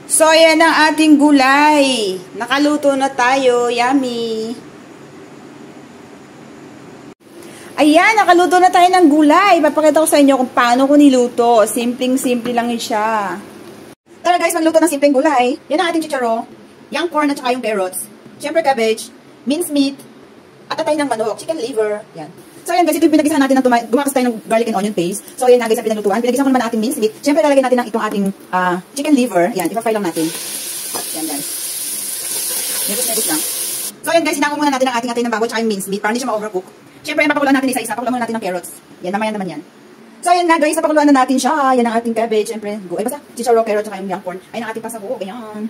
So, yan ang ating gulay. Nakaluto na tayo. Yummy. Ayan, nakaluto na tayo ng gulay. Papakita ko sa inyo kung paano ko niluto. Simpleng-simple lang siya. Tara guys, magluto ng simpleng gulay. Yan ang ating chicharo, yung corn at saka yung carrots. Siyempre cabbage, minced meat, at atay ng manok, chicken liver. Yan. So yan guys, ito yung pinagisahan natin ng gumakas tayo ng garlic and onion paste. So yan na guys ang pinaglutuan. Pinagisahan ko naman natin minced meat. Siyempre lalagyan natin ng itong ating chicken liver. Yan, ipa-fry lang natin. Yan guys. Nebus-nebus lang. So yan guys, sinako muna natin ang ating atay ng baboy at yung minced meat para hindi siya ma-overcook. Siyempre yan, papakulaan natin isa-isa. Papakulaan muna natin ng carrots. Yan, namayan naman yan. So yan nga guys, napakuluan na natin siya. Yan ang ating cabbage, siyempre. Ay basta, chicharo, carrot, at yung young corn. Ay ang ating pasabog. Ayan.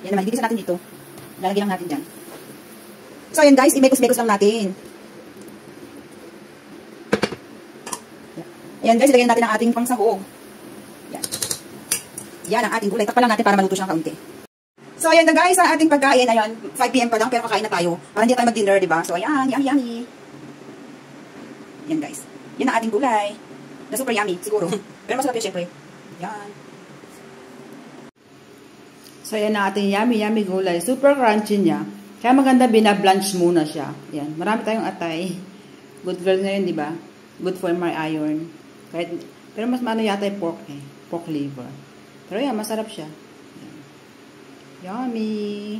Yan naman, igigisa natin dito. Lalagyan lang natin dyan. So yan guys, i-mekos-mekos lang natin. Ayan guys, ilagyan natin ang ating pangsahog. Yan. Yan ang ating gulay. Takpan lang natin para maluto siyang kaunti. So ayan na guys, ang ating pagkain. Ayan, 5 PM pa lang pero kakain na tayo. Para hindi tayo mag-dinner, diba? So ayan, yummy. Yan guys. Yan ang ating gulay. Na super yummy, siguro. Pero masarap yun, syempre. Yan. So, yan ang ating yummy gulay. Super crunchy niya. Kaya maganda, binablanch muna siya. Yan. Marami tayong atay. Good girl na yun, di ba? Good for my iron. Kahit, pero mas maano yata yung pork eh. Pork liver. Pero yan, masarap siya. Yan. Yummy.